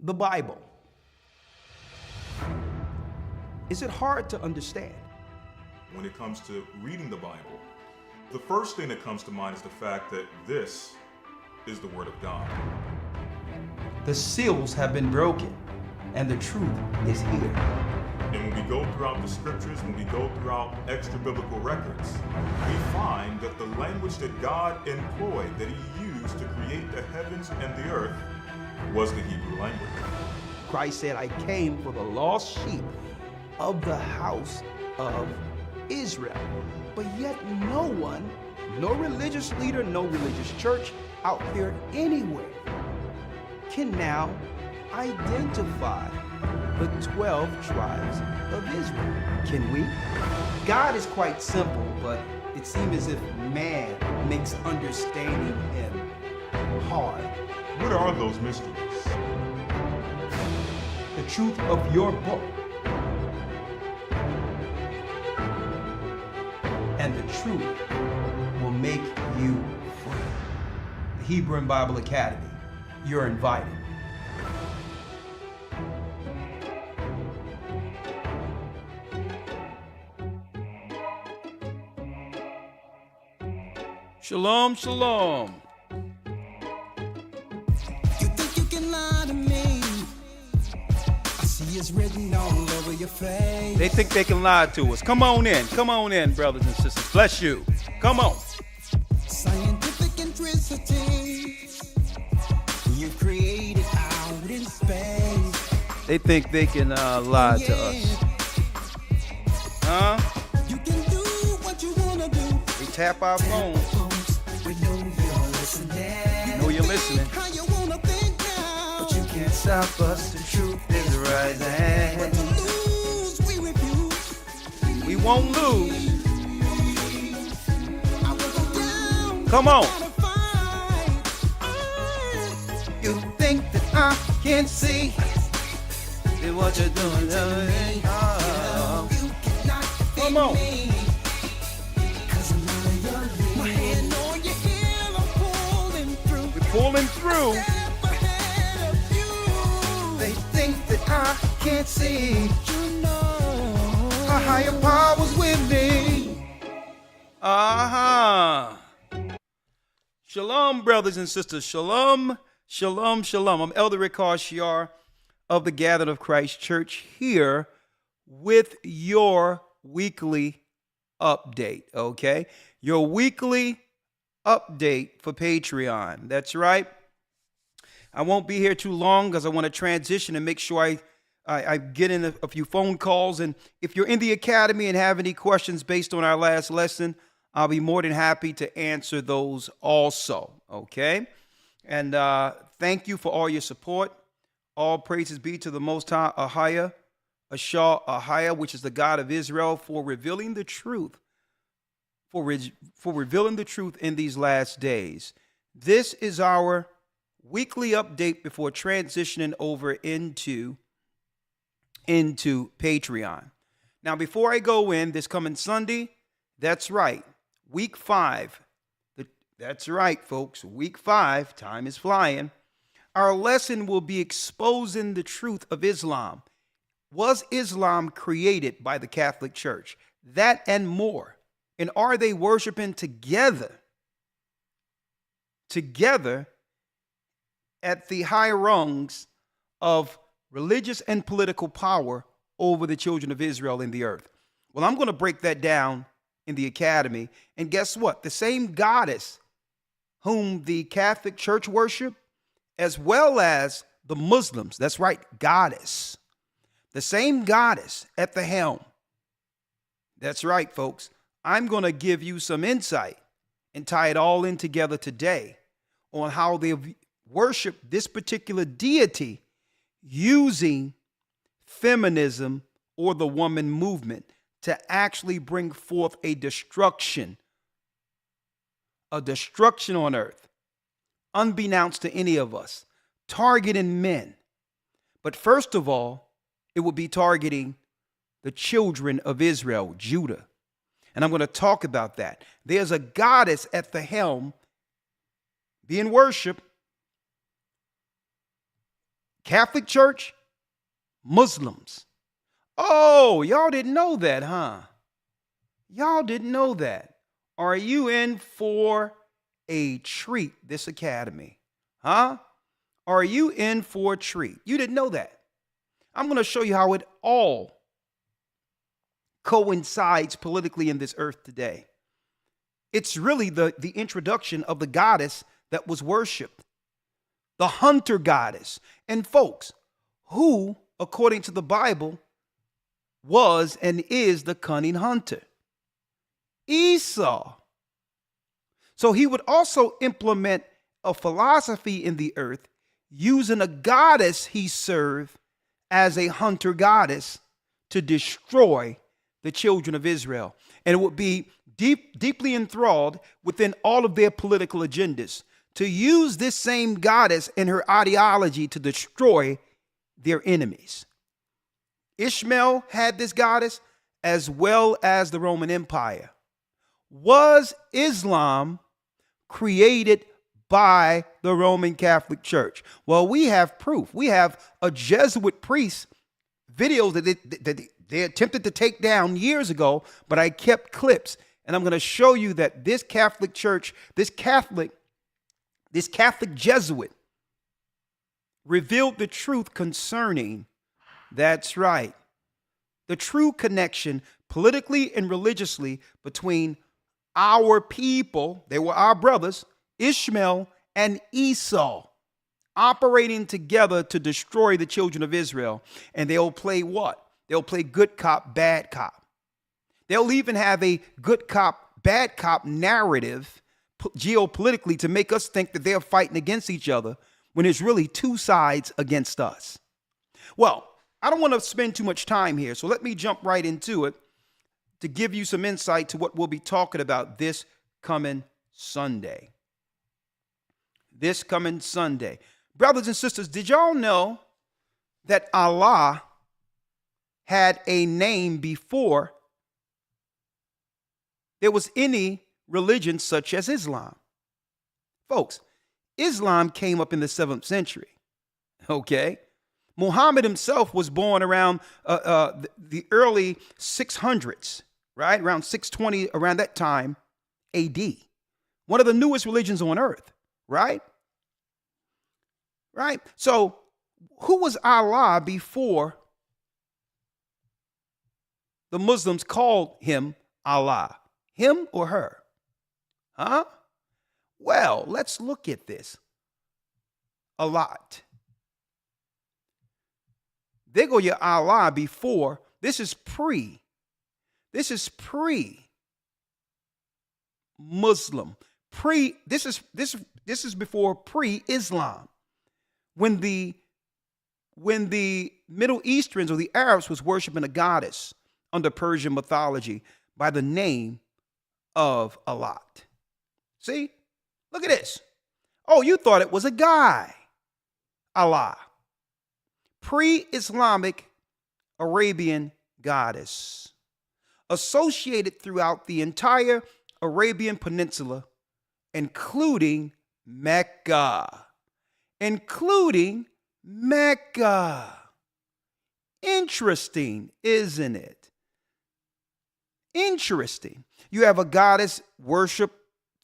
The Bible. Is it hard to understand? When it comes to reading the Bible, the first thing that comes to mind is the fact that this is the Word of God. The seals have been broken, and the truth is here. And when we go throughout the scriptures, when we go throughout extra biblical records, we find that the language that God employed, that He used to create the heavens and the earth, was the Hebrew language. Christ said, I came for the lost sheep of the house of Israel. But yet no one, no religious leader, no religious church out there anywhere can now identify the 12 tribes of Israel. Can we? God is quite simple, but it seems as if man makes understanding Him hard. What are those mysteries? The truth of your book and the truth will make you free. The Hebrew and Bible Academy, you're invited. Shalom, shalom. You think you can lie to me? I see it's written all over your face. They think they can lie to us. Come on in, brothers and sisters. Bless you. Come on. Scientific intricity you created out in space. They think they can lie to us. Huh? You can do what you wanna do. They tap our phones. We know you're listening. Know you're listening. How you wanna think now? But you can't stop us. The truth is rising. But to lose, we refuse. We won't lose. I will go down. Come on. Gotta fight. You think that I can see that what you're doing to me? Oh. You cannot defeat Come on. me. 'Cause I'm out of your league. My hand on your heel, I'm pulling through. We're pulling through. Step ahead of you. They think that I can't see. You know. A higher power's with me. Shalom, brothers and sisters. Shalom, shalom, shalom. I'm Elder Ricard Shiar of the Gathered of Christ Church here with your weekly update, okay? Your weekly update for Patreon. That's right. I won't be here too long because I want to transition and make sure I get in a few phone calls. And if you're in the academy and have any questions based on our last lesson, I'll be more than happy to answer those also, okay? And thank you for all your support. All praises be to the Most High, Ahaya, Ashah, Ahaya, which is the God of Israel, for revealing the truth, for revealing the truth in these last days. This is our weekly update before transitioning over into Patreon. Now, before I go in this coming Sunday, that's right, week 5. That's right, folks, week 5, time is flying. Our lesson will be exposing the truth of Islam. Was Islam created by the Catholic Church? That and more. And are they worshiping together at the high rungs of religious and political power over the children of Israel in the earth? Well, I'm going to break that down in the academy. And guess what? The same goddess whom the Catholic Church worship, as well as the Muslims, that's right, goddess. The same goddess at the helm. That's right, folks. I'm going to give you some insight and tie it all in together today on how they worship this particular deity using feminism or the woman movement to actually bring forth a destruction on earth, unbeknownst to any of us, targeting men. But first of all, it will be targeting the children of Israel, Judah. And I'm going to talk about that. There's a goddess at the helm being worshiped Catholic Church, Muslims. Oh, y'all didn't know that, huh? Y'all didn't know that. Are you in for a treat this academy? Huh? Are you in for a treat? You didn't know that. I'm going to show you how it all coincides politically in this earth today. It's really the introduction of the goddess that was worshipped, the hunter goddess. And folks, who, according to the Bible, was and is the cunning hunter? Esau. So he would also implement a philosophy in the earth using a goddess he served as a hunter goddess to destroy the children of Israel. And it would be deeply enthralled within all of their political agendas to use this same goddess and her ideology to destroy their enemies. Ishmael had this goddess as well as the Roman Empire. Was Islam created by the Roman Catholic Church? Well, we have proof. We have a Jesuit priest videos that they attempted to take down years ago, but I kept clips. And I'm going to show you that this Catholic Church, this Catholic Jesuit revealed the truth concerning, that's right, the true connection politically and religiously between our people, they were our brothers, Ishmael and Esau, operating together to destroy the children of Israel. And they'll play what? They'll play good cop, bad cop. They'll even have a good cop, bad cop narrative geopolitically to make us think that they're fighting against each other when it's really two sides against us. Well, I don't want to spend too much time here, so let me jump right into it to give you some insight to what we'll be talking about this coming Sunday. This coming Sunday. Brothers and sisters, did y'all know that Allah had a name before there was any religion such as Islam? Folks, Islam came up in the 7th century, okay? Muhammad himself was born around the early 600s, right? Around 620, around that time, AD. One of the newest religions on earth, right? Right? So who was Allah before the Muslims called him Allah? Him or her? Huh? Well, let's look at this a lot. There go your Allah before. This is pre Muslim. This is before pre-Islam. When the Middle Easterns or the Arabs was worshiping a goddess under Persian mythology by the name of Allah. See? Look at this. Oh, you thought it was a guy. Allah. Pre-Islamic Arabian goddess. Associated throughout the entire Arabian Peninsula, including Mecca. Interesting, isn't it? Interesting. You have a goddess worship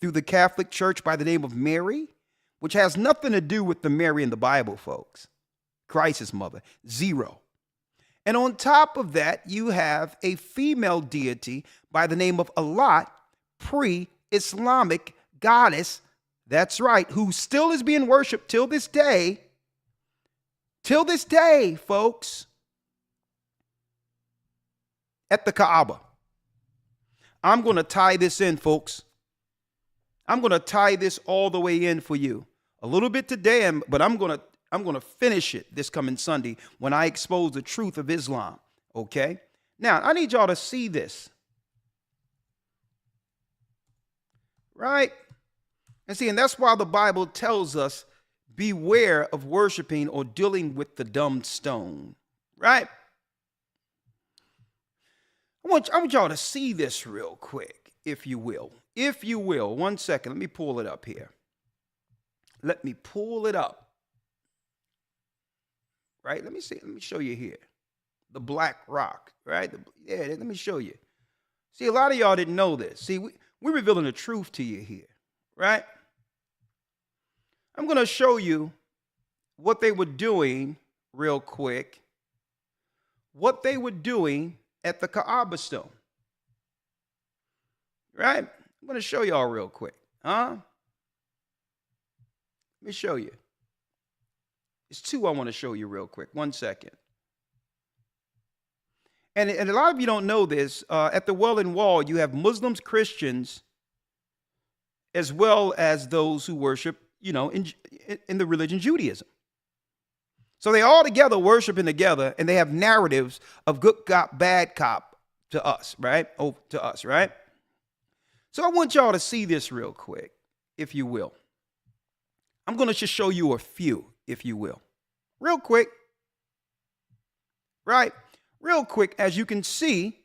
through the Catholic Church by the name of Mary, which has nothing to do with the Mary in the Bible, folks. Christ's mother, zero. And on top of that, you have a female deity by the name of Allah, pre-Islamic goddess, that's right, who still is being worshiped till this day. Till this day, folks. At the Kaaba. I'm going to tie this in, folks. I'm going to tie this all the way in for you. A little bit today, but I'm going to finish it this coming Sunday when I expose the truth of Islam, okay? Now, I need y'all to see this. Right? And that's why the Bible tells us, beware of worshiping or dealing with the dumb stone. Right? I want y'all to see this real quick, if you will. If you will. 1 second. Let me pull it up here. Let me pull it up. right? Let me see. Let me show you here. The black rock, right? Let me show you. See, a lot of y'all didn't know this. See, we're revealing the truth to you here, right? I'm going to show you what they were doing real quick. What they were doing at the Kaaba stone. Right? I'm going to show y'all real quick. Huh? Let me show you. It's two I want to show you real quick. 1 second. And a lot of you don't know this. At the Wailing Wall, you have Muslims, Christians, as well as those who worship, in the religion Judaism. So they all together worshiping together, and they have narratives of good cop, bad cop to us, right? So I want y'all to see this real quick, if you will. I'm going to just show you a few, if you will. Real quick. Right? Real quick, as you can see,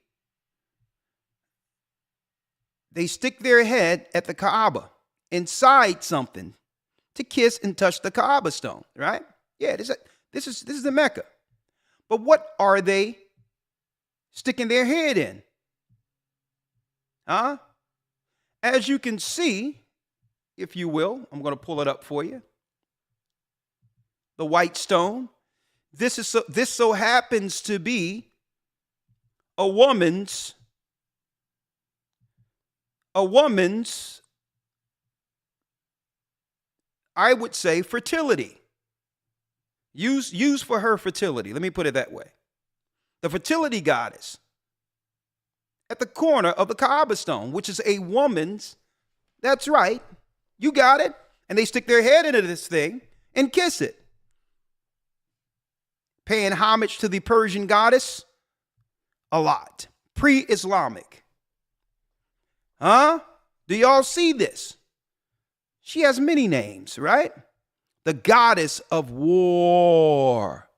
they stick their head at the Kaaba inside something to kiss and touch the Kaaba stone, right? Yeah, this is the Mecca. But what are they sticking their head in? Huh? As you can see, if you will, I'm going to pull it up for you. The white stone. This so happens to be a woman's, I would say, fertility. Used for her fertility. Let me put it that way. The fertility goddess at the corner of the Kaaba stone, which is a woman's. That's right. You got it. And they stick their head into this thing and kiss it. Paying homage to the Persian goddess? A lot. Pre-Islamic. Huh? Do y'all see this? She has many names, right? The goddess of war,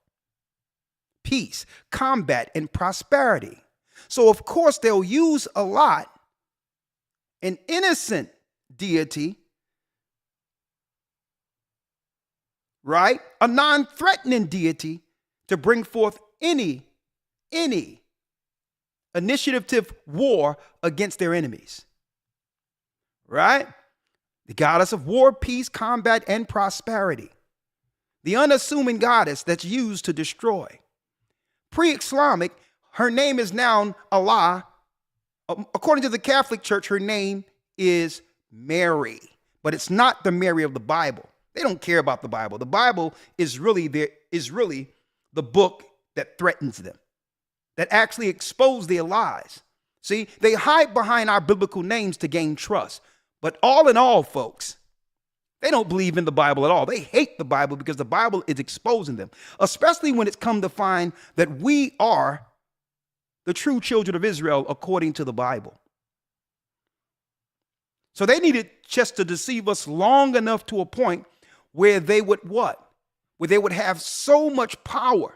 peace, combat, and prosperity. So, of course, they'll use a lot an innocent deity, right? A non-threatening deity to bring forth any initiative war against their enemies, right? The goddess of war, peace, combat, and prosperity. The unassuming goddess that's used to destroy. Pre-Islamic, her name is now Allah. According to the Catholic Church, her name is Mary. But it's not the Mary of the Bible. They don't care about the Bible. The Bible is really the book that threatens them, that actually expose their lies. See, they hide behind our biblical names to gain trust. But all in all, folks, they don't believe in the Bible at all. They hate the Bible because the Bible is exposing them, especially when it's come to find that we are the true children of Israel according to the Bible. So they needed just to deceive us long enough to a point where they would what? Where they would have so much power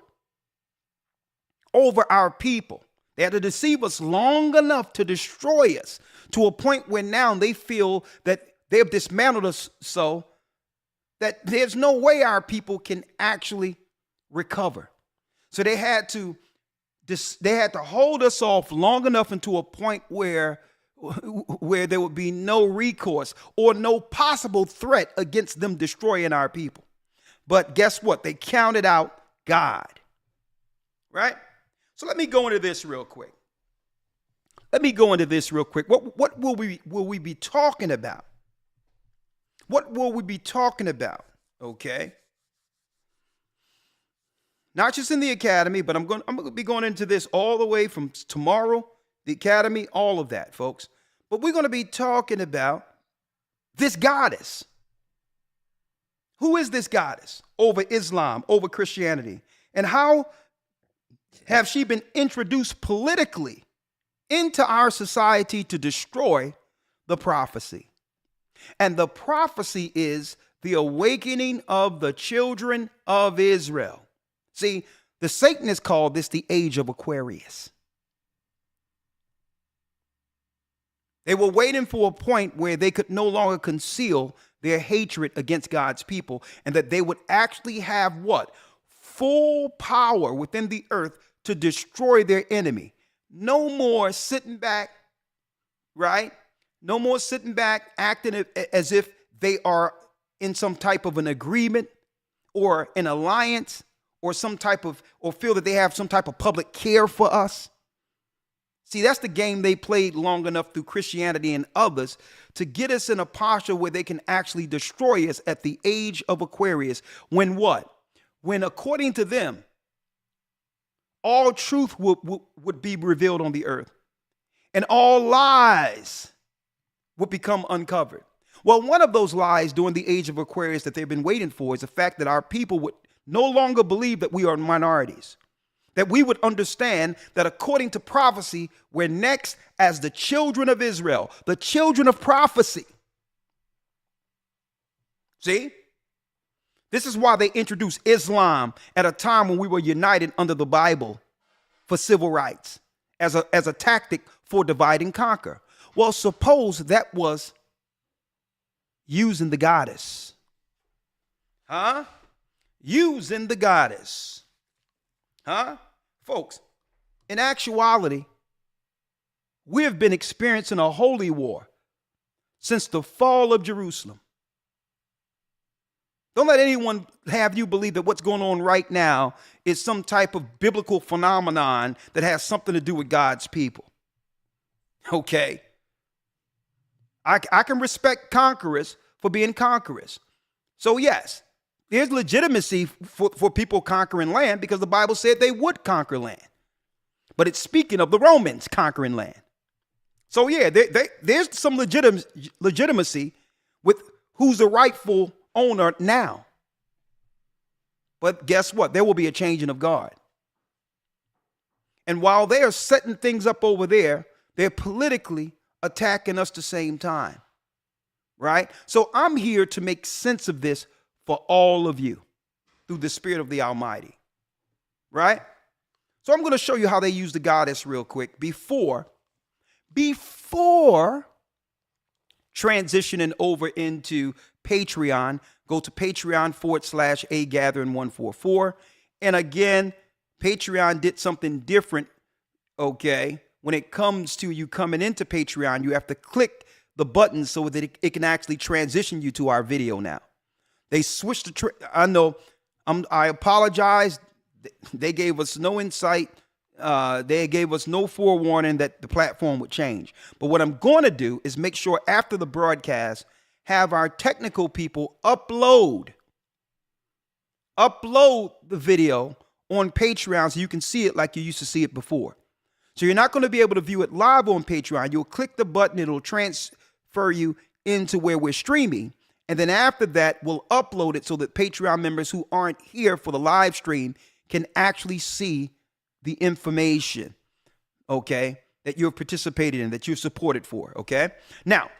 over our people. They had to deceive us long enough to destroy us to a point where now they feel that they have dismantled us so that there's no way our people can actually recover. So they had to hold us off long enough into a point where there would be no recourse or no possible threat against them destroying our people. But guess what? They counted out God. Right? So let me go into this real quick. What will we be talking about? What will we be talking about? Okay. Not just in the academy, but I'm going to be going into this all the way from tomorrow, the academy, all of that, folks. But we're going to be talking about this goddess. Who is this goddess over Islam, over Christianity? And how have she been introduced politically into our society to destroy the prophecy? And the prophecy is the awakening of the children of Israel. See, the Satanists call this the age of Aquarius. They were waiting for a point where they could no longer conceal their hatred against God's people, and that they would actually have what? full power within the earth to destroy their enemy. No more sitting back, right? No more sitting back acting as if they are in some type of an agreement or an alliance or or feel that they have some type of public care for us. See, that's the game they played long enough through Christianity and others to get us in a posture where they can actually destroy us at the age of Aquarius. When what? When, according to them, all truth would be revealed on the earth and all lies would become uncovered. Well, one of those lies during the age of Aquarius that they've been waiting for is the fact that our people would no longer believe that we are minorities. That we would understand that according to prophecy, we're next as the children of Israel, the children of prophecy. See? This is why they introduced Islam at a time when we were united under the Bible for civil rights as a tactic for divide and conquer. Well, suppose that was using the goddess. Huh? Using the goddess. Huh? Folks, in actuality, we have been experiencing a holy war since the fall of Jerusalem. Don't let anyone have you believe that what's going on right now is some type of biblical phenomenon that has something to do with God's people. Okay. I can respect conquerors for being conquerors. So yes, there's legitimacy for people conquering land because the Bible said they would conquer land. But it's speaking of the Romans conquering land. So yeah, there's some legitimacy with who's the rightful owner now. But guess what? There will be a changing of guard. And while they are setting things up over there, they're politically attacking us at the same time. Right? So I'm here to make sense of this for all of you through the Spirit of the Almighty. Right? So I'm going to show you how they use the goddess real quick before transitioning over into Patreon. Go to Patreon.com/AGathering144. And again, Patreon did something different. Okay. When it comes to you coming into Patreon, you have to click the button so that it can actually transition you to our video now. They switched I know. I apologize. They gave us no insight. They gave us no forewarning that the platform would change. But what I'm going to do is make sure after the broadcast, have our technical people upload the video on Patreon so you can see it like you used to see it before. So you're not going to be able to view it live on Patreon. You'll click the button. It'll transfer you into where we're streaming. And then after that, we'll upload it so that Patreon members who aren't here for the live stream can actually see the information, okay, that you've participated in, that you've supported for, okay? Now,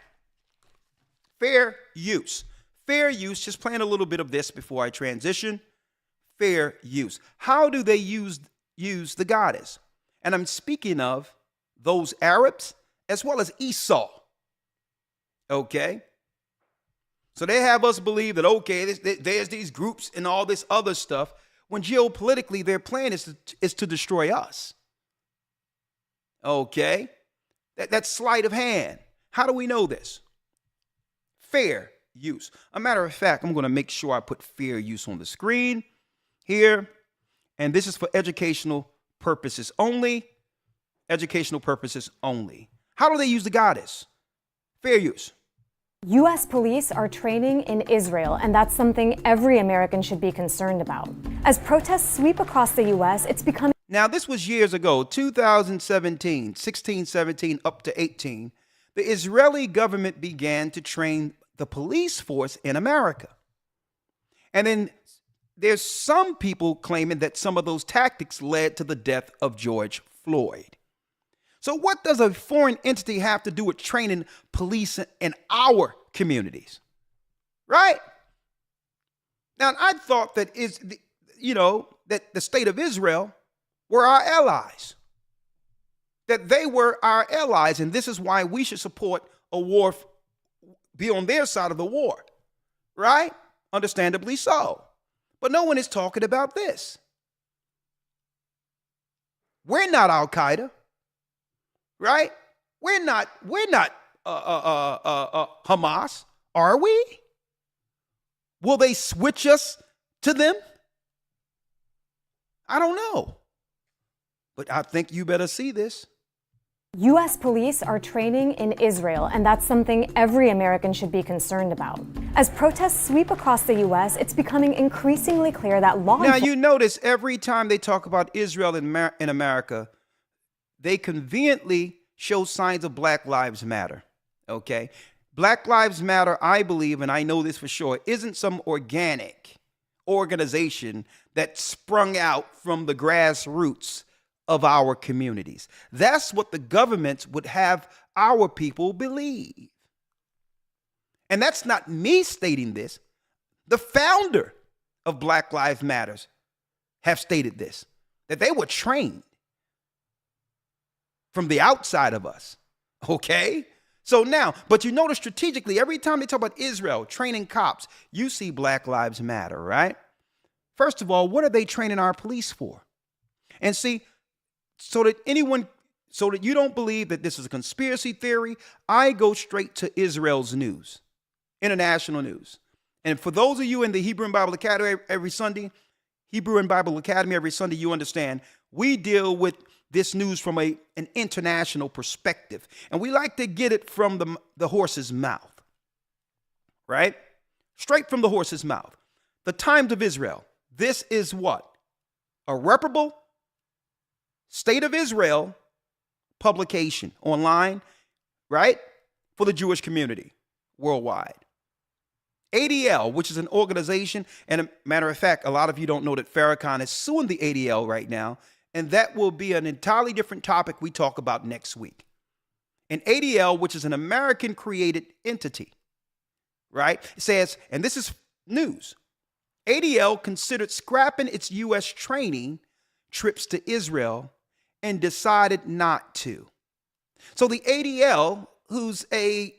fair use. Fair use, just playing a little bit of this before I transition. Fair use. How do they use the goddess? And I'm speaking of those Arabs as well as Esau, okay? So they have us believe that, okay, there's these groups and all this other stuff, when geopolitically their plan is to destroy us. Okay? That's sleight of hand. How do we know this? Fair use. A matter of fact, I'm going to make sure I put fair use on the screen here. And this is for educational purposes only. Educational purposes only. How do they use the goddess? Fair use. U.S. police are training in Israel, and that's something every American should be concerned about. As protests sweep across the U.S., it's becoming... Now, this was years ago, 2017, 16, 17, up to 18. The Israeli government began to train the police force in America. And then there's some people claiming that some of those tactics led to the death of George Floyd. So what does a foreign entity have to do with training police in our communities? Right? Now, I thought that that the state of Israel were our allies. That they were our allies, and this is why we should support a war, be on their side of the war. Right? Understandably so. But no one is talking about this. We're not Al Qaeda, right? We're not Hamas, are we? Will they switch us to them? I don't know. But I think you better see this. U.S. police are training in Israel, and that's something every American should be concerned about. As protests sweep across the U.S., it's becoming increasingly clear that law Now, you notice every time they talk about Israel in America, they conveniently show signs of Black Lives Matter, okay? Black Lives Matter, I believe, and I know this for sure, isn't some organic organization that sprung out from the grassroots of our communities. That's what the governments would have our people believe. And that's not me stating this. The founder of Black Lives Matters have stated this, that they were trained from the outside of us. Okay? So now, but you notice strategically, every time they talk about Israel training cops, you see Black Lives Matter, right? First of all, what are they training our police for? And see, so that you don't believe that this is a conspiracy theory, I go straight to Israel's news, international news. And for those of you in the Hebrew and Bible Academy every Sunday, you understand we deal with this news from an international perspective. And we like to get it from the horse's mouth, right? Straight from the horse's mouth. The Times of Israel. This is what? A reputable State of Israel publication online, right? For the Jewish community worldwide. ADL, which is an organization, and a matter of fact, a lot of you don't know that Farrakhan is suing the ADL right now, and that will be an entirely different topic we talk about next week. And ADL, which is an American-created entity, right? It says, and this is news, ADL considered scrapping its U.S. training trips to Israel and decided not to. So the ADL, who's a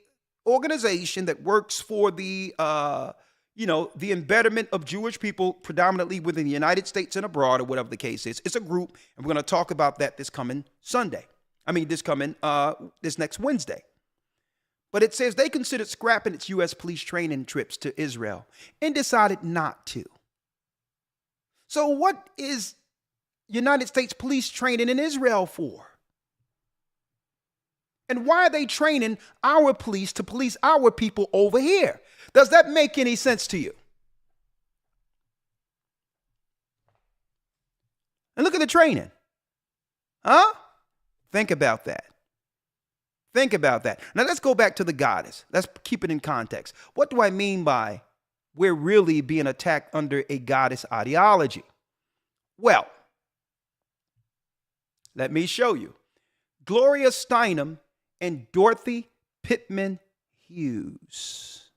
organization that works for the embetterment of Jewish people, predominantly within the United States and abroad, or whatever the case is, it's a group, and we're going to talk about that this next Wednesday. But it says they considered scrapping its U.S. police training trips to Israel and decided not to. So what is United States police training in Israel for? And why are they training our police to police our people over here? Does that make any sense to you? And look at the training. Huh? Think about that. Think about that. Now let's go back to the goddess. Let's keep it in context. What do I mean by we're really being attacked under a goddess ideology? Well, let me show you. Gloria Steinem and Dorothy Pittman Hughes.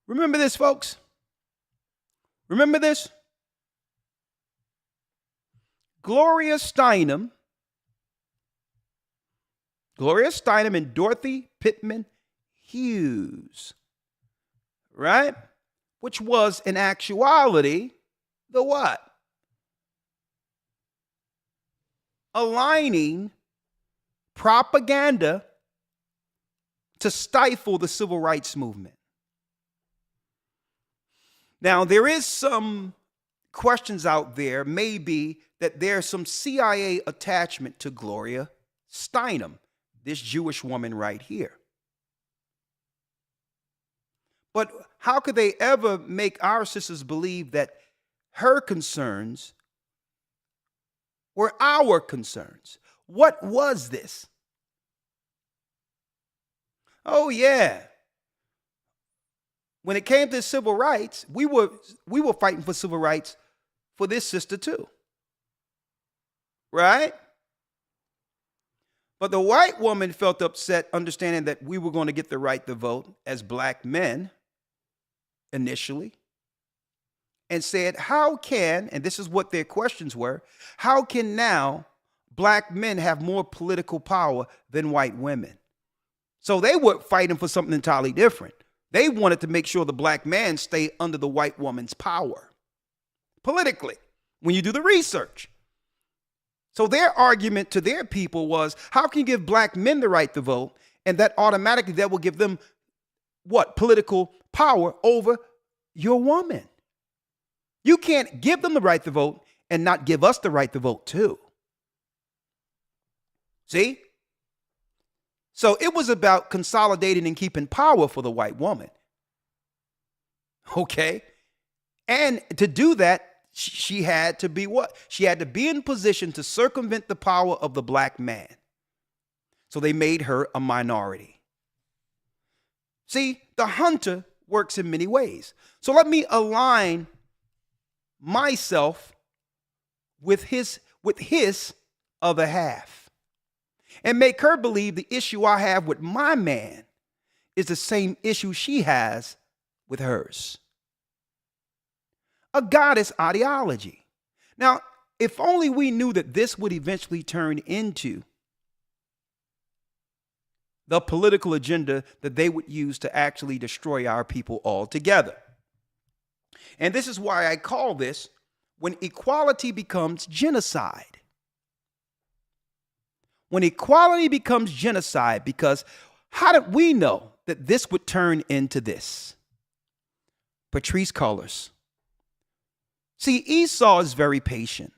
Remember this, folks? Remember this? Gloria Steinem and Dorothy Pittman Hughes, right? Which was in actuality the what? Aligning propaganda to stifle the civil rights movement. Now, there is some questions out there, maybe, that there's some CIA attachment to Gloria Steinem, this Jewish woman right here. But how could they ever make our sisters believe that her concerns were our concerns? What was this? Oh, yeah. When it came to civil rights, we were fighting for civil rights for this sister too. Right? But the white woman felt upset, understanding that we were going to get the right to vote as black men initially, and said, how can, and this is what their questions were, how can now black men have more political power than white women? So they were fighting for something entirely different. They wanted to make sure the black man stay under the white woman's power politically, when you do the research. So their argument to their people was, how can you give black men the right to vote? And that automatically that will give them what? Political power over your woman. You can't give them the right to vote and not give us the right to vote too. See? So it was about consolidating and keeping power for the white woman. Okay? And to do that, she had to be what? She had to be in position to circumvent the power of the black man. So they made her a minority. See, the hunter works in many ways. So let me align myself with his other half and make her believe the issue I have with my man is the same issue she has with hers. A goddess ideology. Now, if only we knew that this would eventually turn into the political agenda that they would use to actually destroy our people altogether. And this is why I call this when equality becomes genocide. When equality becomes genocide, because how did we know that this would turn into this? Patrisse Cullors. See, Esau is very patient.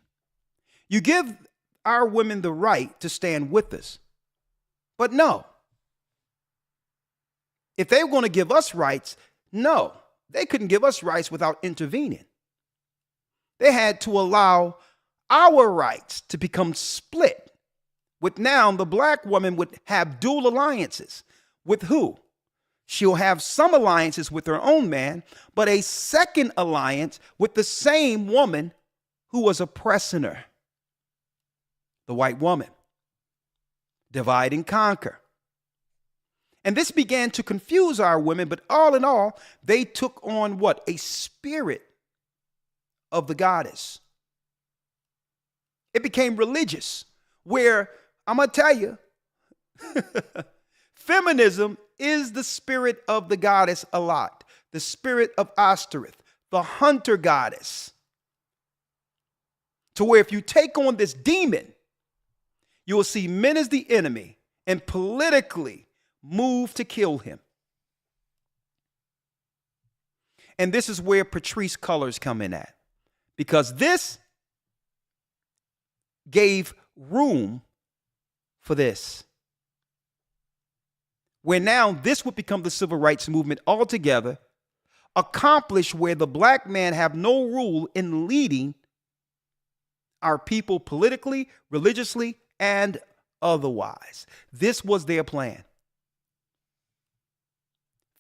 You give our women the right to stand with us. But no. If they were going to give us rights, no, they couldn't give us rights without intervening. They had to allow our rights to become split. With now, the black woman would have dual alliances. With who? She'll have some alliances with her own man, but a second alliance with the same woman who was oppressing her. The white woman. Divide and conquer. And this began to confuse our women, but all in all, they took on what? A spirit of the goddess. It became religious, where I'm going to tell you, feminism is the spirit of the goddess a lot. The spirit of Ashtoreth, the hunter goddess. To where if you take on this demon, you will see men as the enemy and politically move to kill him. And this is where Patrisse Cullors come in at. Because this gave room for this. Where now this would become the civil rights movement altogether, accomplished where the black man have no rule in leading our people politically, religiously, and otherwise. This was their plan.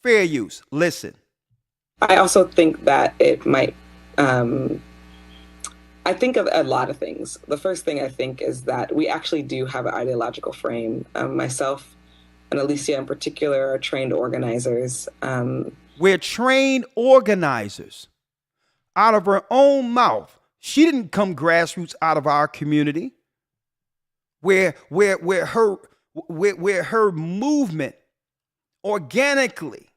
Fair use. Listen. I also think that it might, I think of a lot of things. The first thing I think is that we actually do have an ideological frame. Myself and Alicia in particular are trained organizers. We're trained organizers. Out of her own mouth. She didn't come grassroots out of our community. Where her movement organically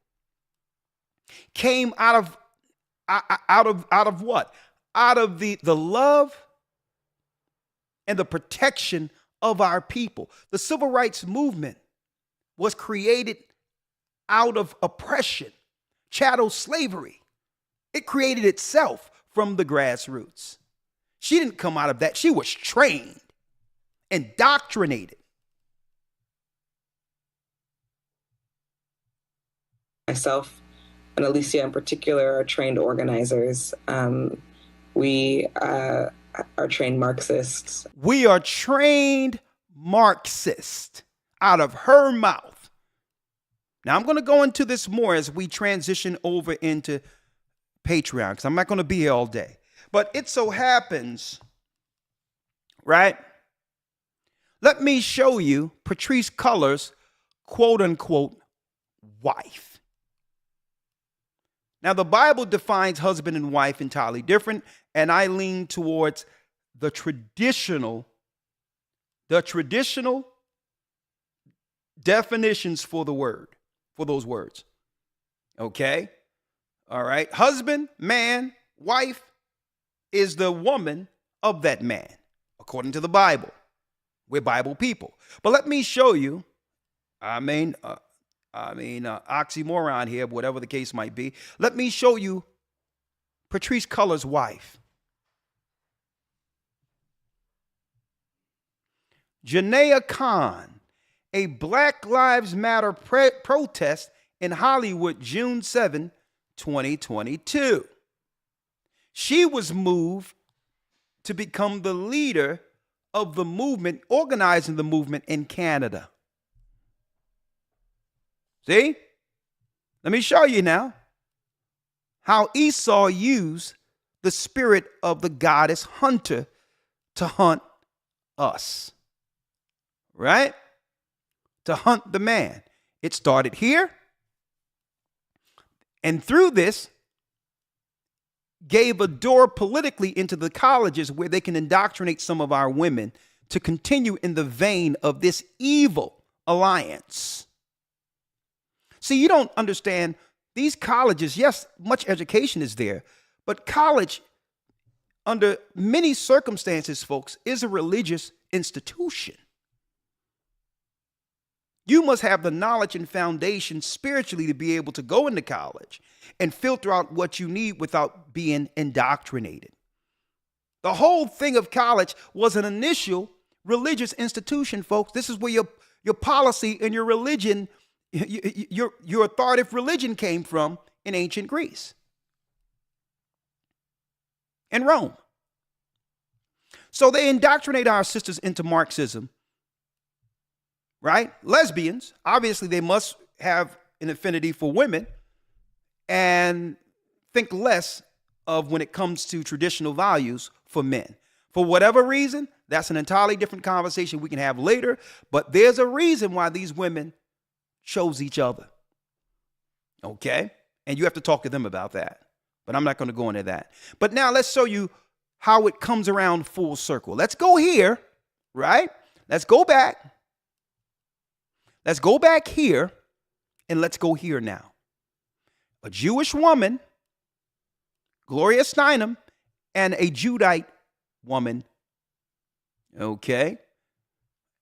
came out of what? Out of the love and the protection of our people. The civil rights movement was created out of oppression, chattel slavery. It created itself from the grassroots. She didn't come out of that. She was trained, indoctrinated. Myself and Alicia in particular are trained organizers. We are trained Marxists. We are trained Marxists out of her mouth. Now, I'm going to go into this more as we transition over into Patreon, because I'm not going to be here all day. But it so happens, right? Let me show you Patrisse Cullors' quote unquote wife. Now, the Bible defines husband and wife entirely different, and I lean towards the traditional definitions for those words. Okay? All right. Husband, man, wife is the woman of that man, according to the Bible. We're Bible people. But let me show you, oxymoron here, whatever the case might be. Let me show you Patrice Cullors' wife. Janaea Khan, a Black Lives Matter protest in Hollywood, June 7, 2022. She was moved to become the leader of the movement, organizing the movement in Canada. See? Let me show you now how Esau used the spirit of the goddess hunter to hunt us. Right? To hunt the man. It started here. And through this, gave a door politically into the colleges where they can indoctrinate some of our women to continue in the vein of this evil alliance. See, you don't understand these colleges. Yes, much education is there, but college, under many circumstances, folks, is a religious institution. You must have the knowledge and foundation spiritually to be able to go into college and filter out what you need without being indoctrinated. The whole thing of college was an initial religious institution, folks. This is where your policy and your religion, your authoritative religion came from in ancient Greece and Rome. So they indoctrinate our sisters into Marxism. Right? Lesbians, obviously they must have an affinity for women and think less of when it comes to traditional values for men. For whatever reason, that's an entirely different conversation we can have later, but there's a reason why these women chose each other. Okay? And you have to talk to them about that. But I'm not going to go into that. But now let's show you how it comes around full circle. Let's go here, right? Let's go back. Let's go back here and let's go here now. A Jewish woman, Gloria Steinem, and a Judite woman, okay,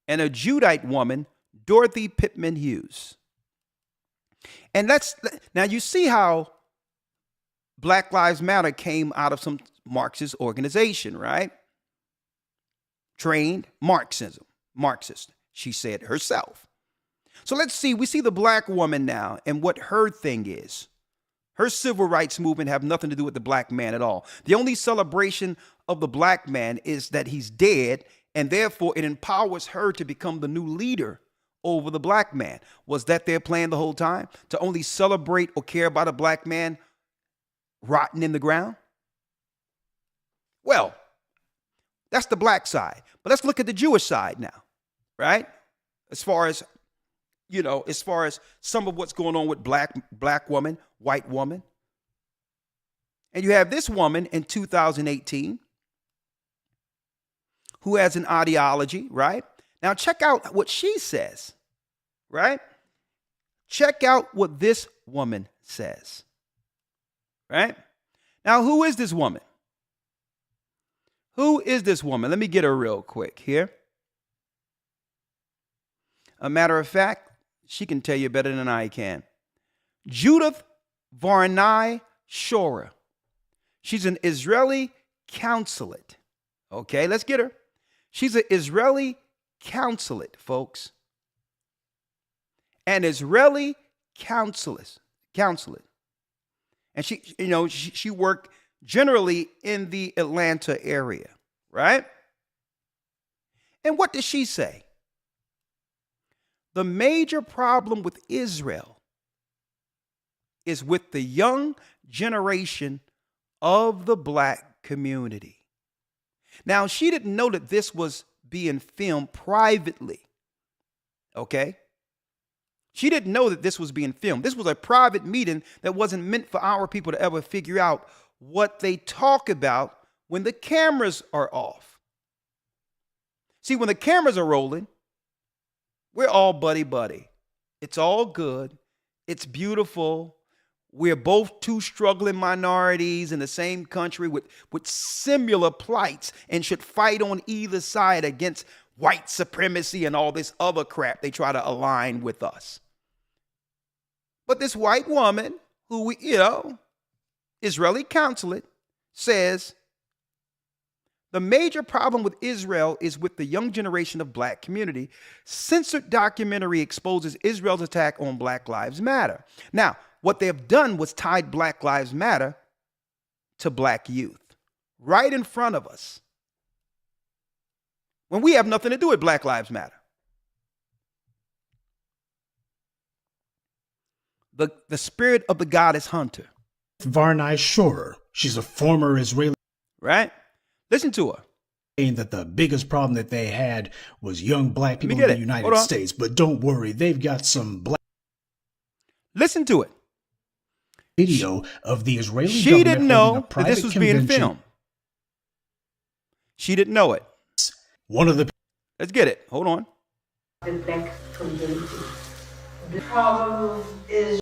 and a Judite woman, Dorothy Pittman Hughes. And now you see how Black Lives Matter came out of some Marxist organization, right? Trained Marxist, she said herself. So let's see, we see the black woman now and what her thing is. Her civil rights movement have nothing to do with the black man at all. The only celebration of the black man is that he's dead, and therefore it empowers her to become the new leader over the black man. Was that their plan the whole time? To only celebrate or care about a black man rotting in the ground? Well, that's the black side. But let's look at the Jewish side now, right? As far as some of what's going on with black woman, white woman. And you have this woman in 2018 who has an ideology, right? Now check out what she says, right? Check out what this woman says, right? Now, who is this woman? Who is this woman? Let me get her real quick here. A matter of fact, she can tell you better than I can. Judith Varnai Shora. She's an Israeli consulate. Okay, let's get her. She's an Israeli consulate, folks. An Israeli consulate. And she worked generally in the Atlanta area, right? And what does she say? The major problem with Israel is with the young generation of the black community. Now, she didn't know that this was being filmed privately, okay? She didn't know that this was being filmed. This was a private meeting that wasn't meant for our people to ever figure out what they talk about when the cameras are off. See, when the cameras are rolling, we're all buddy-buddy. It's all good. It's beautiful. We're both two struggling minorities in the same country with similar plights and should fight on either side against white supremacy and all this other crap they try to align with us. But this white woman who Israeli consulate says the major problem with Israel is with the young generation of black community. Censored documentary exposes Israel's attack on Black Lives Matter. Now, what they have done was tied Black Lives Matter to black youth right in front of us when we have nothing to do with Black Lives Matter. The spirit of the goddess Hunter. Varnai Shorer. She's a former Israeli. Right? Listen to her. Saying that the biggest problem that they had was young black people in the United States. But don't worry, they've got some black. Listen to it. Video of the Israeli she government didn't know that this was being filmed. She didn't know it. One of the. Let's get it. Hold on. The black community. The problem is.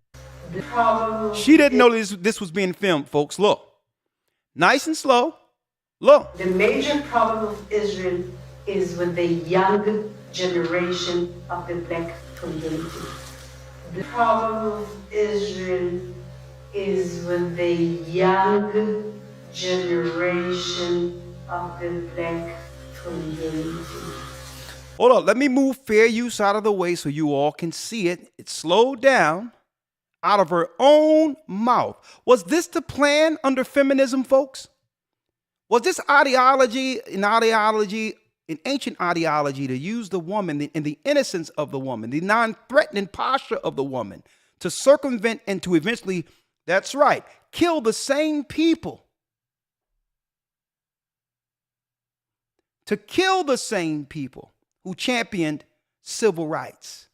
The problem. She didn't know this was being filmed, folks. Look. Nice and slow. Look. The major problem of Israel is with the young generation of the black community. The problem of Israel is with the young generation of the black community. Hold on. Let me move fair use out of the way so you all can see it. It's slowed down out of her own mouth. Was this the plan under feminism, folks? Was this an ancient ideology to use the woman and the innocence of the woman, the non-threatening posture of the woman to circumvent and to eventually, that's right, kill the same people? To kill the same people who championed civil rights.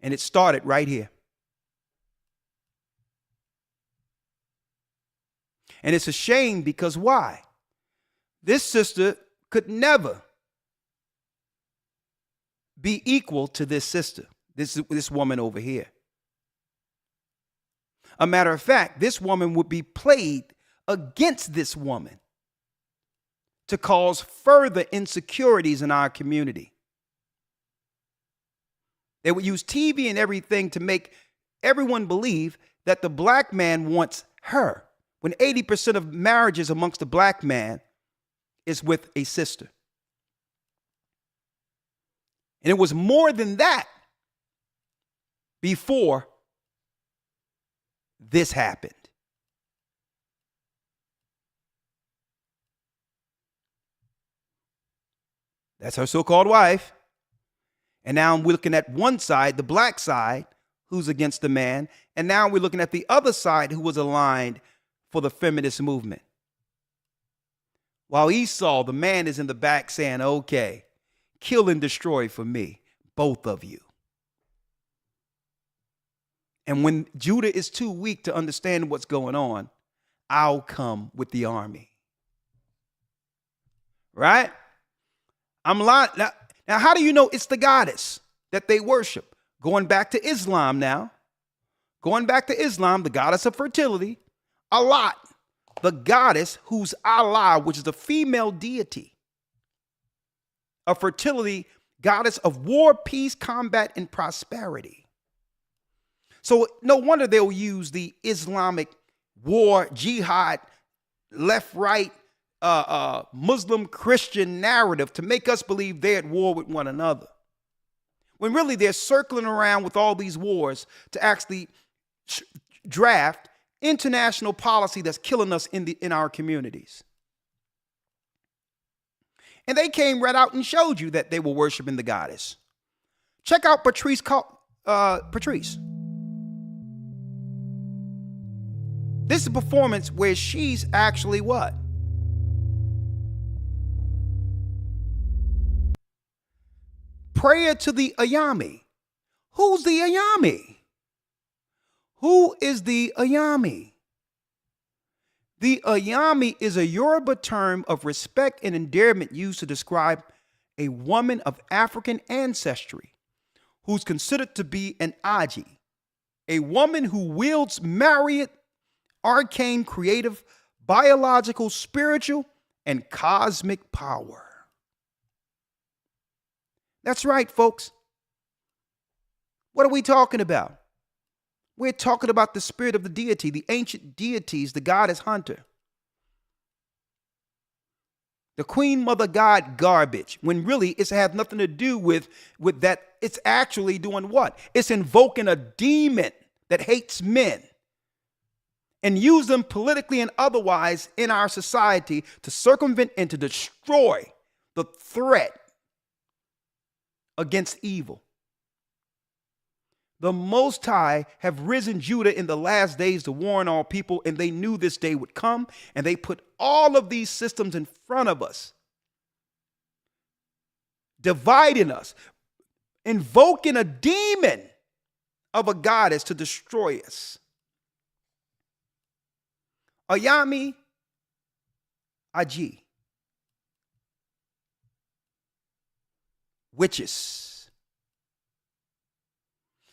And it started right here. And it's a shame because why? This sister could never be equal to this sister, this woman over here. A matter of fact, this woman would be played against this woman to cause further insecurities in our community. They would use TV and everything to make everyone believe that the black man wants her, when 80% of marriages amongst the black man is with a sister. And it was more than that before this happened. That's her so-called wife. And now we're looking at one side, the black side, who's against the man. And now we're looking at the other side who was aligned for the feminist movement. While Esau, the man, is in the back saying, okay, kill and destroy for me, both of you. And when Judah is too weak to understand what's going on, I'll come with the army. Right? I'm lying. Now, how do you know it's the goddess that they worship? Going back to Islam now. Going back to Islam, the goddess of fertility. Allat, the goddess who's Allah, which is a female deity. A fertility goddess of war, peace, combat, and prosperity. So no wonder they'll use the Islamic war, jihad, left, right, Muslim Christian narrative to make us believe they're at war with one another. When really they're circling around with all these wars to actually draft international policy that's killing us in our communities. And they came right out and showed you that they were worshiping the goddess. Check out Patrice. This is a performance where she's actually what? Prayer to the Ayami. Who's the Ayami? Who is the Ayami? The Ayami is a Yoruba term of respect and endearment used to describe a woman of African ancestry who's considered to be an Aji, a woman who wields myriad, arcane, creative, biological, spiritual, and cosmic power. That's right, folks. What are we talking about? We're talking about the spirit of the deity, the ancient deities, the goddess Hunter. The Queen Mother God garbage, when really it's had nothing to do with that. It's actually doing what? It's invoking a demon that hates men and use them politically and otherwise in our society to circumvent and to destroy the threat against evil. The Most High have risen Judah in the last days to warn all people, and they knew this day would come, and they put all of these systems in front of us, dividing us, invoking a demon of a goddess to destroy us. Ayami Aji. Witches.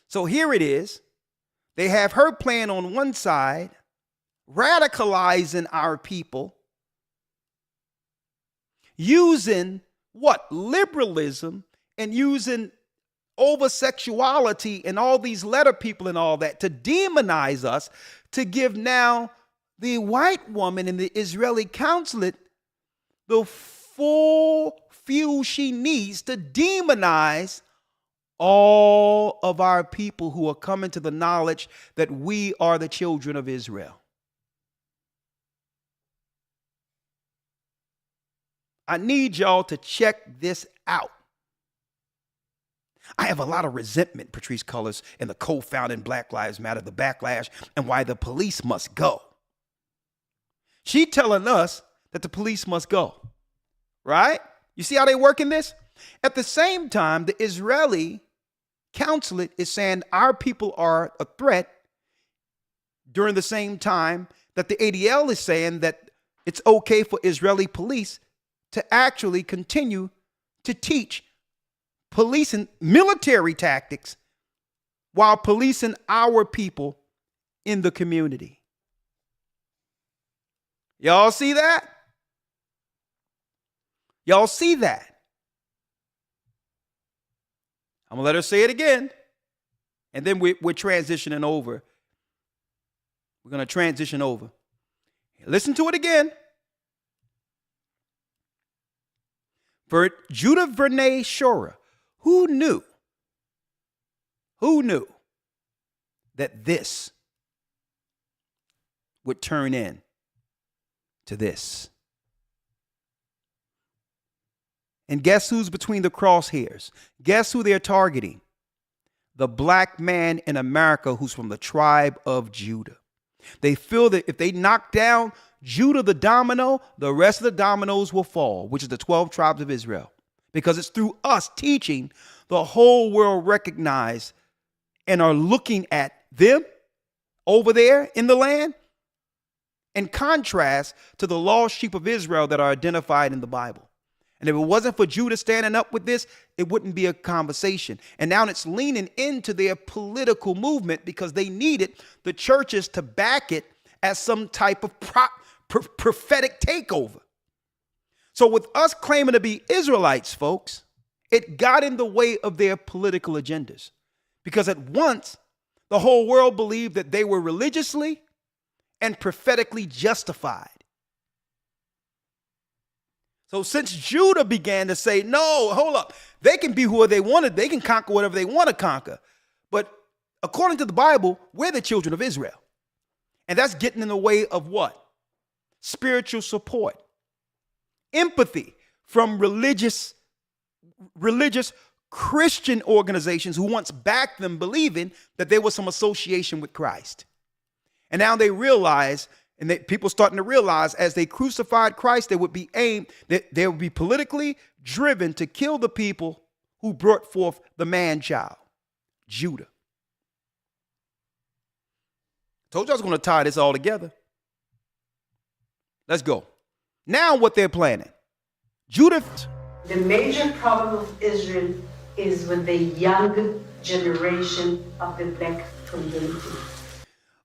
So here it is. They have her plan on one side, radicalizing our people, using what? Liberalism, and using over-sexuality and all these letter people and all that to demonize us, to give now the white woman in the Israeli consulate the full fuel she needs to demonize all of our people who are coming to the knowledge that we are the children of Israel. I need y'all to check this out. I have a lot of resentment, Patrice Cullors, and the co-founding Black Lives Matter, the backlash, and why the police must go. She telling us that the police must go, right? You see how they working this? At the same time, the Israeli consulate is saying our people are a threat during the same time that the ADL is saying that it's okay for Israeli police to actually continue to teach police and military tactics while policing our people in the community. Y'all see that? Y'all see that? I'm going to let her say it again, and then we're transitioning over. We're going to transition over. Listen to it again. For Judah Vernay Shora, who knew that this would turn in to this? And guess who's between the crosshairs? Guess who they're targeting? The black man in America who's from the tribe of Judah. They feel that if they knock down Judah the domino, the rest of the dominoes will fall, which is the 12 tribes of Israel. Because it's through us teaching the whole world recognize and are looking at them over there in the land in contrast to the lost sheep of Israel that are identified in the Bible. And if it wasn't for Judah standing up with this, it wouldn't be a conversation. And now it's leaning into their political movement because they needed the churches to back it as some type of prophetic takeover. So with us claiming to be Israelites, folks, it got in the way of their political agendas. Because at once, the whole world believed that they were religiously and prophetically justified. So since Judah began to say, no, hold up, they can be who they wanted, they can conquer whatever they want to conquer. But according to the Bible, we're the children of Israel. And that's getting in the way of what? Spiritual support. Empathy from religious Christian organizations who once backed them, believing that there was some association with Christ. And now they realize, and people starting to realize, as they crucified Christ, they would be politically driven to kill the people who brought forth the man-child, Judah. Told you I was going to tie this all together. Let's go. Now what they're planning. Judah. The major problem of Israel is with the young generation of the black community.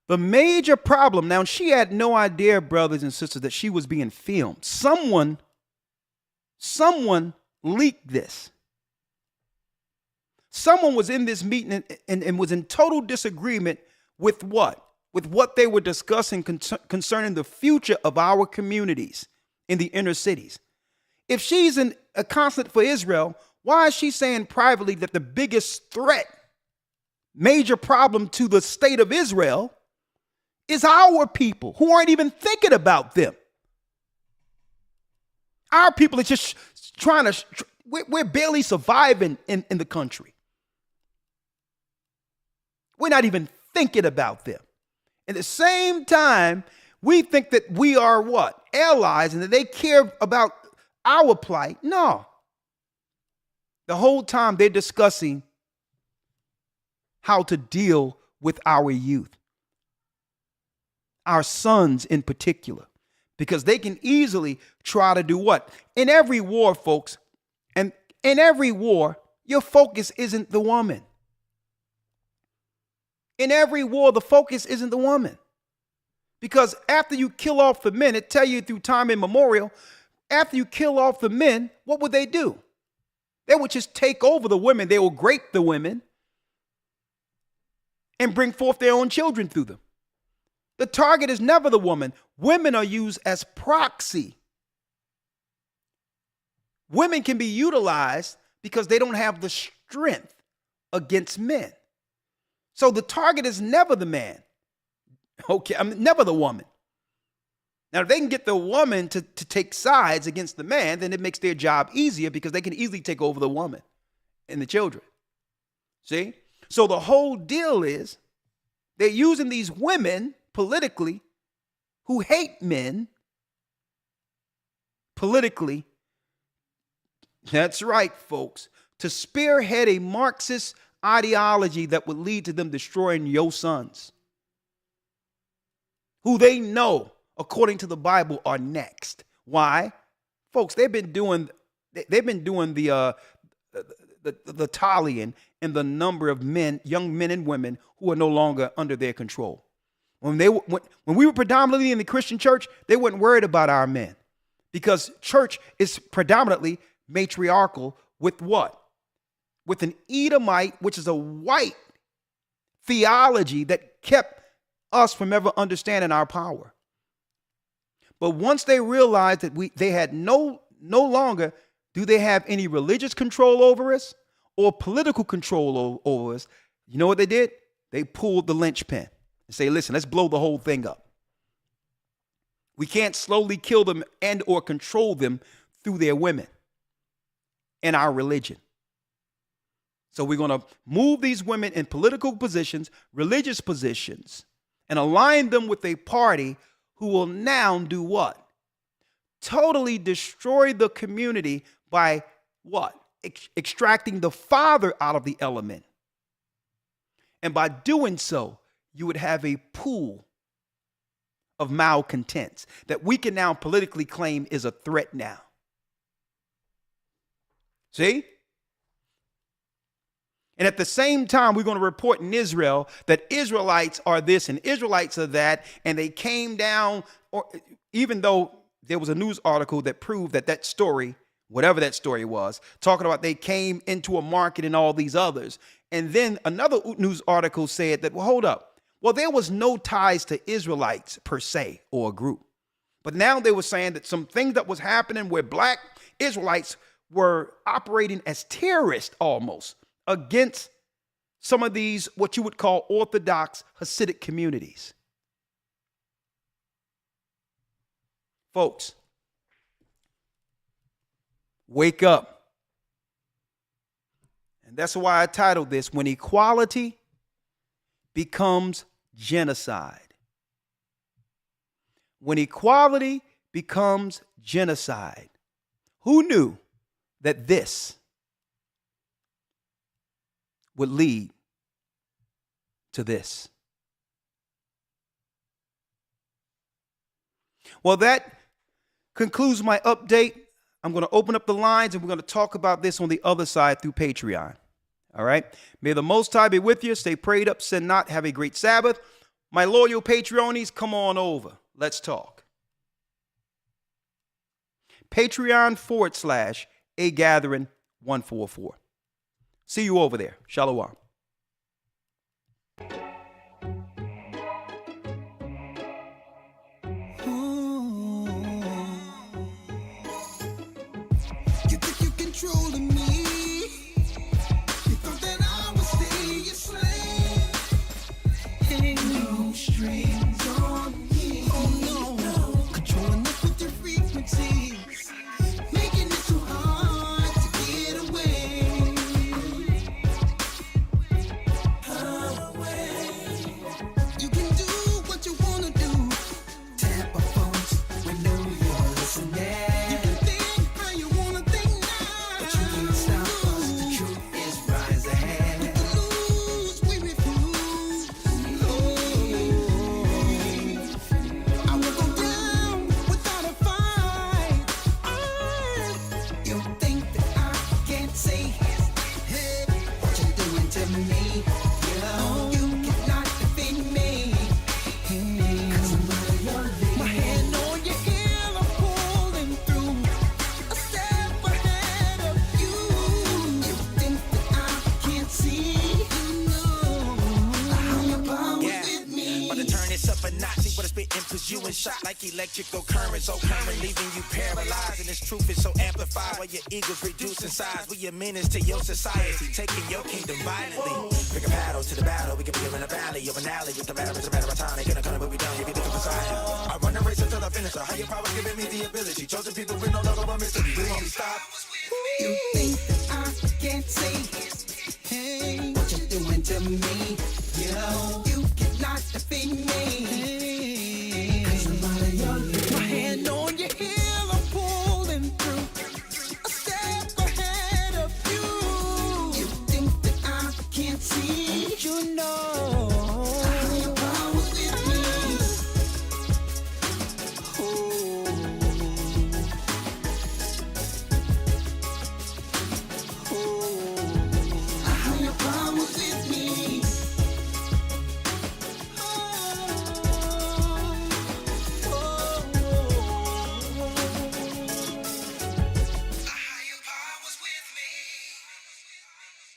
The major problem, now she had no idea, brothers and sisters, that she was being filmed. Someone leaked this. Someone was in this meeting and was in total disagreement with what? With what they were discussing concerning the future of our communities in the inner cities. If she's a constant for Israel, why is she saying privately that the biggest threat, major problem to the state of Israel is our people who aren't even thinking about them? Our people are just trying to, we're barely surviving in the country. We're not even thinking about them. At the same time, we think that we are what? Allies, and that they care about our plight. No. The whole time they're discussing how to deal with our youth, our sons in particular, because they can easily try to do what? In every war, folks, and in every war, your focus isn't the woman. In every war, the focus isn't the woman. Because after you kill off the men, it tell you through time immemorial, after you kill off the men, what would they do? They would just take over the women. They will grape the women and bring forth their own children through them. The target is never the woman. Women are used as proxy. Women can be utilized because they don't have the strength against men. So the target is never the man. Okay, never the woman. Now, if they can get the woman to take sides against the man, then it makes their job easier because they can easily take over the woman and the children. See? So the whole deal is they're using these women politically who hate men politically. That's right, folks. To spearhead a Marxist ideology that would lead to them destroying your sons, who they know, according to the Bible, are next. Why? Folks, they've been doing the tallying in the number of men, young men and women who are no longer under their control. When we were predominantly in the Christian church, they weren't worried about our men because church is predominantly matriarchal with what? With an Edomite, which is a white theology that kept us from ever understanding our power. But once they realized that they had no longer do they have any religious control over us or political control over us, you know what they did? They pulled the linchpin and say, listen, let's blow the whole thing up. We can't slowly kill them and or control them through their women and our religion. So we're going to move these women in political positions, religious positions, and align them with a party who will now do what? Totally destroy the community by what? Extracting the father out of the element. And by doing so, you would have a pool of malcontents that we can now politically claim is a threat now. See? And at the same time, we're going to report in Israel that Israelites are this and Israelites are that, and they came down, or even though there was a news article that proved that story, whatever that story was, talking about they came into a market and all these others. And then another news article said that, well, hold up. Well, there was no ties to Israelites per se or a group. But now they were saying that some things that was happening where black Israelites were operating as terrorists almost against some of these, what you would call Orthodox Hasidic communities. Folks, wake up. And that's why I titled this, When Equality Becomes Genocide. When equality becomes genocide. Who knew that this would lead to this? Well, that concludes my update. I'm going to open up the lines and we're going to talk about this on the other side through Patreon. All right. May the Most High be with you. Stay prayed up, sin not. Have a great Sabbath. My loyal Patreonies, come on over. Let's talk. Patreon.com/AGathering144. See you over there. Shalom. You think you controlling me? You thought that I would stay your slave? Ain't no strings on me. Oh no, controlling us with your frequencies, making it so hard to get away. You can do what you wanna do. Tap our phones, we know you're listening. You can think how you wanna think now, but you can't stop us. The truth is rising. We lose, we refuse. I will go down without a fight. You think that I can't say, hey, what you doing to me? You cannot defeat me. 'Cause I'm under your lead. My hand on your heel, I'm pulling through. A step ahead of you. You think that I can't see? How your power with me. About to turn this up a notch, see what it's spitting, push you in shot like electrical current, so current, leaving you paralyzed, and this truth is so amplified, while your ego's reduced in size, we a menace to your society, taking your kingdom violently. Pick a paddle to the battle, we can be here in a valley, of an alley, if the battle is a matter of time, ain't gonna come and we done, you be looking for sign. I run the race until I finish, higher power giving me the ability, chosen people with no love or mystery, we won't be stopped. You think that I can't say